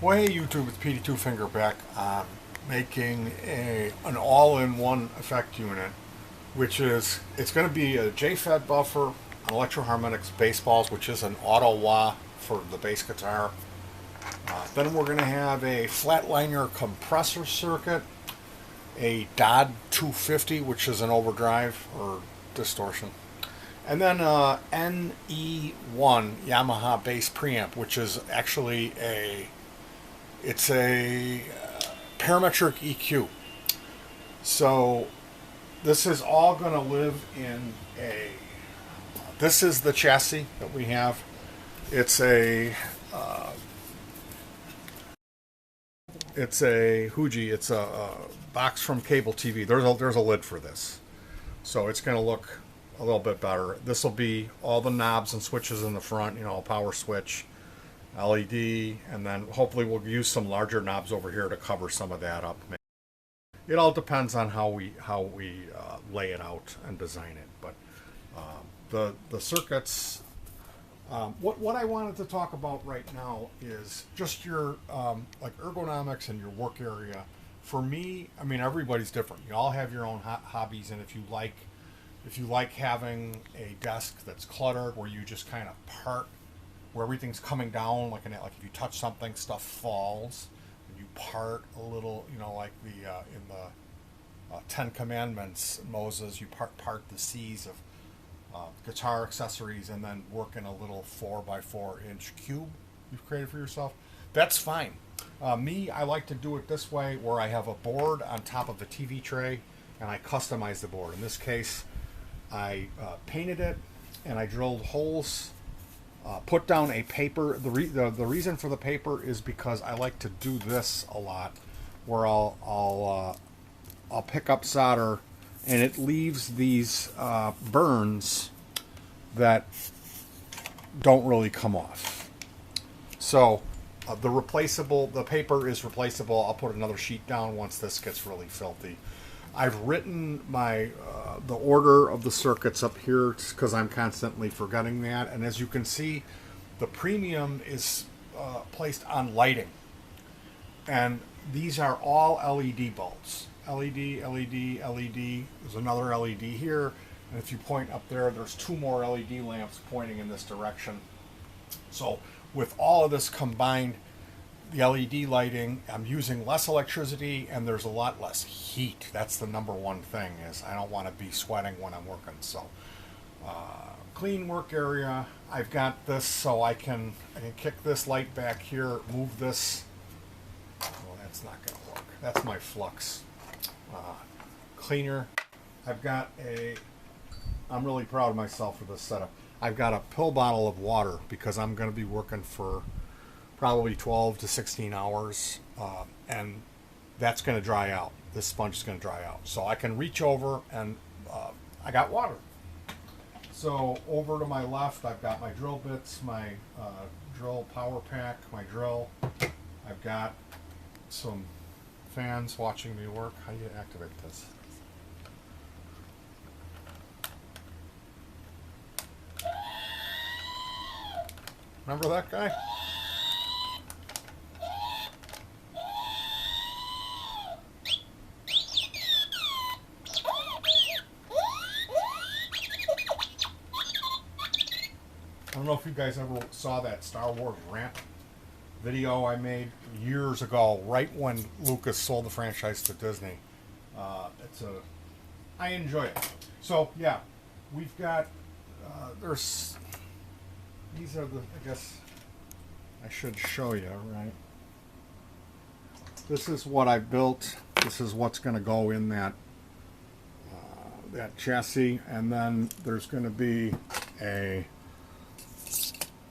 Well, hey YouTube, it's Petey Two Finger back. Making an all-in-one effect unit, which is it's going to be a J-Fed buffer, an Electro-Harmonics bass balls, which is an auto wah for the bass guitar. Then we're going to have a flatliner compressor circuit, a DOD 250, which is an overdrive or distortion, and then NE1 Yamaha bass preamp, which is actually a parametric EQ. So this is all going to live in a. This is the chassis that we have. It's a. It's a Huji. It's a box from cable TV. There's a lid for this, so it's going to look a little bit better. This will be all the knobs and switches in the front. You know, a power switch, LED, and then hopefully we'll use some larger knobs over here to cover some of that up. It all depends on how we lay it out and design it. But the circuits. What I wanted to talk about right now is just your like ergonomics and your work area. For me, I mean everybody's different. You all have your own hobbies, and if you like having a desk that's cluttered where you just kind of part where everything's coming down, like if you touch something, stuff falls, and you part a little, you know, like the in the Ten Commandments, Moses, you part the seas of guitar accessories and then work in a little 4x4 inch cube you've created for yourself. That's fine. I like to do it this way, where I have a board on top of the TV tray and I customize the board. In this case, I painted it and I drilled holes. Put down a paper. The reason for the paper is because I like to do this a lot, where I'll pick up solder, and it leaves these burns that don't really come off. So the paper is replaceable. I'll put another sheet down once this gets really filthy. I've written the order of the circuits up here because I'm constantly forgetting that. And as you can see, the premium is placed on lighting. And these are all LED bulbs. LED, LED, LED. There's another LED here. And if you point up there, there's two more LED lamps pointing in this direction. So with all of this combined, the LED lighting, I'm using less electricity and there's a lot less heat. That's the number one thing, is I don't want to be sweating when I'm working. So clean work area. I've got this so I can kick this light back here, move this. Well, that's not going to work. That's my flux cleaner. I'm really proud of myself for this setup. I've got a pill bottle of water because I'm going to be working for probably 12 to 16 hours, and that's going to dry out. This sponge is going to dry out. So I can reach over and I got water. So over to my left, I've got my drill bits, my drill power pack, my drill. I've got some fans watching me work. How do you activate this? Remember that guy? I don't know if you guys ever saw that Star Wars rant video I made years ago, right when Lucas sold the franchise to Disney. I enjoy it. So yeah, we've got these are I guess I should show you, right? This is what I built. This is what's going to go in that chassis, and then there's going to be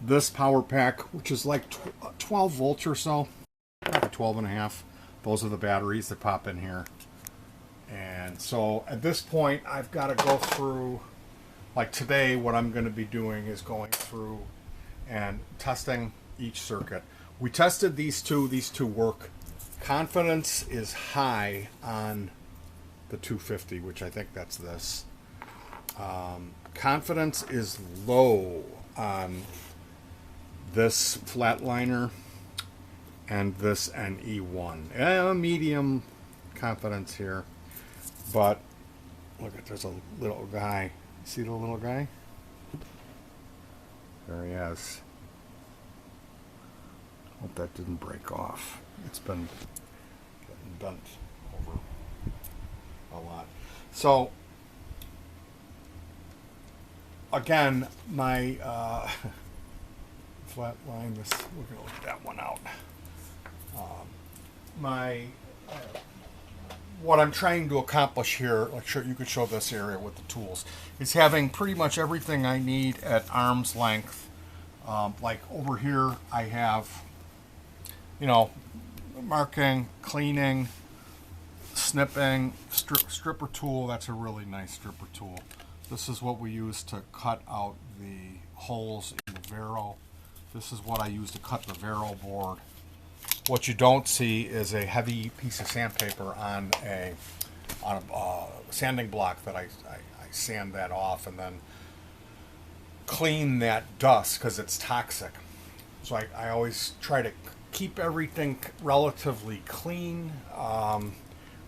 this power pack, which is like 12 volts or so, probably 12 and a half. Those are the batteries that pop in here. And so at this point, I've got to go through, like today, what I'm going to be doing is going through and testing each circuit. We tested these two work. Confidence is high on the 250, which I think that's this. Confidence is low on this flatliner, and this NE1. Medium confidence here, but look at, there's a little guy. See the little guy? There he is. Hope that didn't break off. It's been getting bent over a lot. So again, my flat line this, we're going to look that one out. What I'm trying to accomplish here, like you could show this area with the tools, is having pretty much everything I need at arm's length. Like over here, I have, you know, marking, cleaning, snipping, stripper tool. That's a really nice stripper tool. This is what we use to cut out the holes in the Vero. This is what I use to cut the Vero board. What you don't see is a heavy piece of sandpaper on a sanding block that I sand that off and then clean that dust because it's toxic. So I always try to keep everything relatively clean.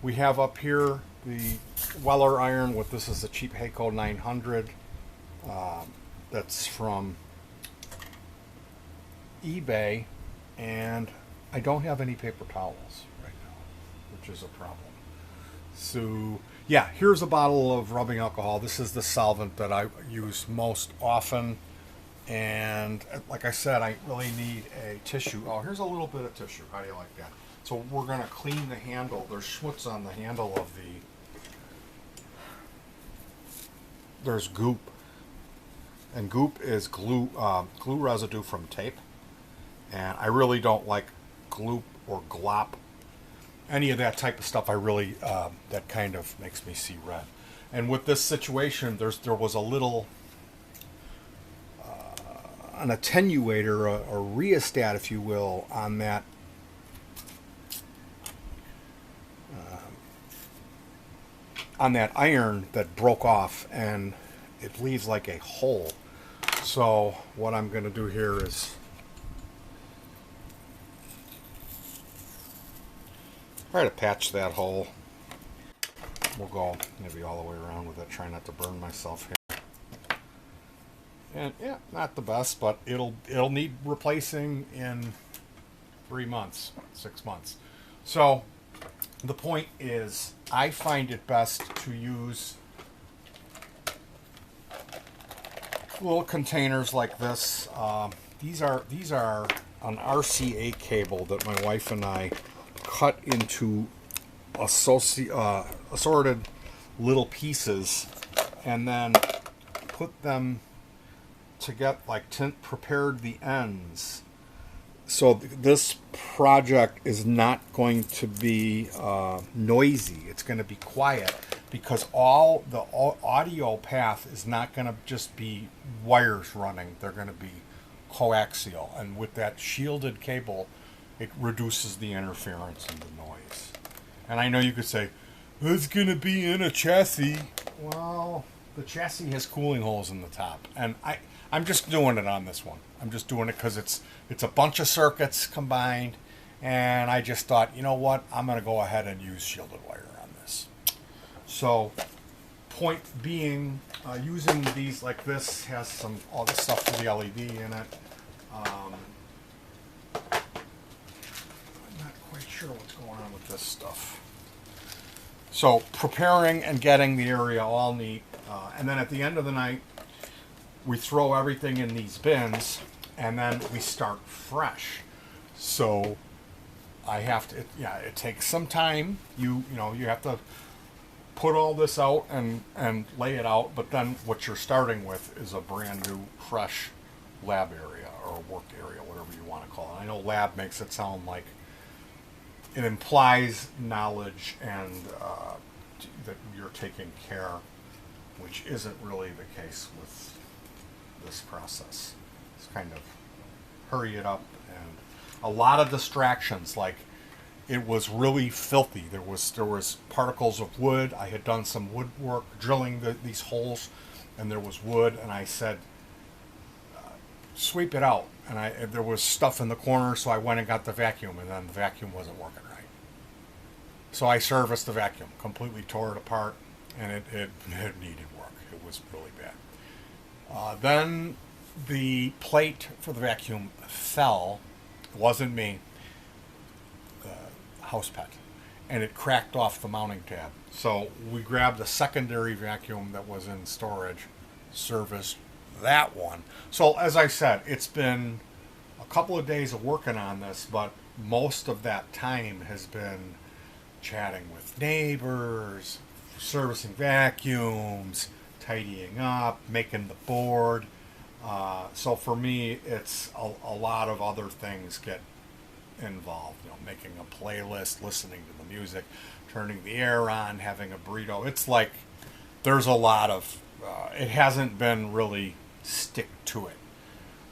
We have up here the Weller iron with, this is a cheap Heiko 900. That's from eBay, and I don't have any paper towels right now, which is a problem. So yeah, here's a bottle of rubbing alcohol. This is the solvent that I use most often. And like I said, I really need a tissue. Oh, here's a little bit of tissue. How do you like that? So we're going to clean the handle. There's schmutz on the handle of the... There's goop. And goop is glue residue from tape. And I really don't like gloop or glop. Any of that type of stuff, I really, that kind of makes me see red. And with this situation, there was a little... an attenuator, a rheostat, if you will, on that iron that broke off, and it leaves like a hole. So what I'm going to do here is try to patch that hole. We'll go maybe all the way around with it, try not to burn myself here. And yeah, not the best, but it'll need replacing in 3 months, 6 months. So the point is, I find it best to use little containers like this. These are an RCA cable that my wife and I cut into assorted little pieces, and then put them to get like prepared the ends. So this project is not going to be noisy. It's going to be quiet, because all the audio path is not going to just be wires running. They're going to be coaxial, and with that shielded cable, it reduces the interference and the noise. And I know you could say, it's going to be in a chassis. Well, the chassis has cooling holes in the top, and I'm just doing it on this one. I'm just doing it because it's a bunch of circuits combined, and I just thought, you know what, I'm going to go ahead and use shielded wire on this. So, point being, using these like this has all this stuff for the LED in it. I'm not quite sure what's going on with this stuff. So, preparing and getting the area all neat, and then at the end of the night, we throw everything in these bins, and then we start fresh. So I have to, it takes some time. You have to put all this out and lay it out, but then what you're starting with is a brand new, fresh lab area or work area, whatever you want to call it. I know lab makes it sound like it implies knowledge and that you're taking care, which isn't really the case with this process. It's kind of hurry it up, and a lot of distractions. Like, it was really filthy. There was particles of wood. I had done some woodwork drilling these holes, and there was wood, and I said, sweep it out. And there was stuff in the corner, so I went and got the vacuum, and then the vacuum wasn't working right. So I serviced the vacuum, completely tore it apart, and it needed work. It was really bad. Then the plate for the vacuum fell. It wasn't me, house pet, and it cracked off the mounting tab. So we grabbed a secondary vacuum that was in storage, serviced that one. So as I said, it's been a couple of days of working on this, but most of that time has been chatting with neighbors, servicing vacuums, tidying up, making the board. So for me, it's a lot of other things get involved. You know, making a playlist, listening to the music, turning the air on, having a burrito. It's like there's a lot of. It hasn't been really stick to it,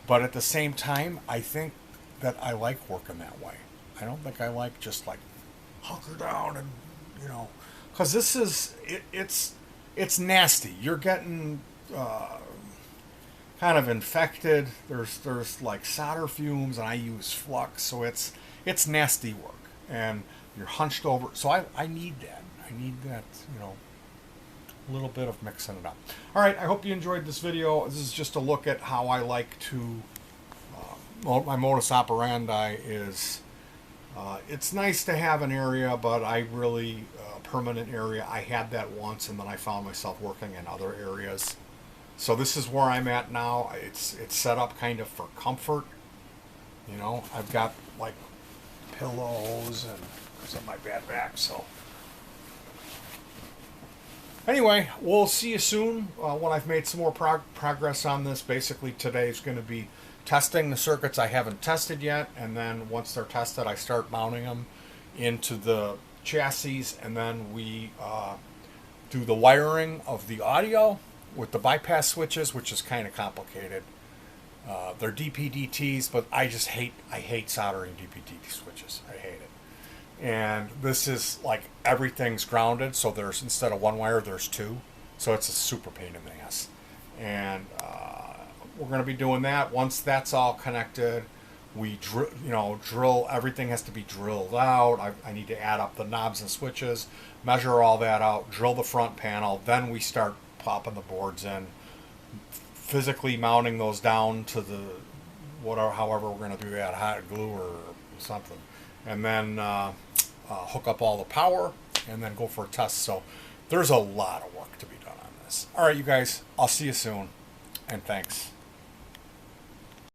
but at the same time, I think that I like working that way. I don't think I like just like hunker down and because this is it's nasty. You're getting kind of infected. There's like solder fumes, and I use flux, so it's nasty work, and you're hunched over. So I need that. I need that. A little bit of mixing it up. All right. I hope you enjoyed this video. This is just a look at how I like to. My modus operandi is. It's nice to have an area, but I really permanent area. I had that once, and then I found myself working in other areas. So this is where I'm at now. It's set up kind of for comfort. I've got like pillows and because of my bad back. So anyway, we'll see you soon when I've made some more progress on this. Basically, today is going to be testing the circuits I haven't tested yet, and then once they're tested, I start mounting them into the chassis, and then we do the wiring of the audio with the bypass switches, which is kind of complicated. They're DPDTs, but I hate soldering DPDT switches. I hate it. And this is like everything's grounded, so there's instead of one wire, there's two, so it's a super pain in the ass. And we're going to be doing that. Once that's all connected, we drill. Everything has to be drilled out. I need to add up the knobs and switches, measure all that out, drill the front panel. Then we start popping the boards in, physically mounting those down to the however we're going to do that, hot glue or something, and then hook up all the power, and then go for a test. So there's a lot of work to be done on this. All right, you guys. I'll see you soon, and thanks.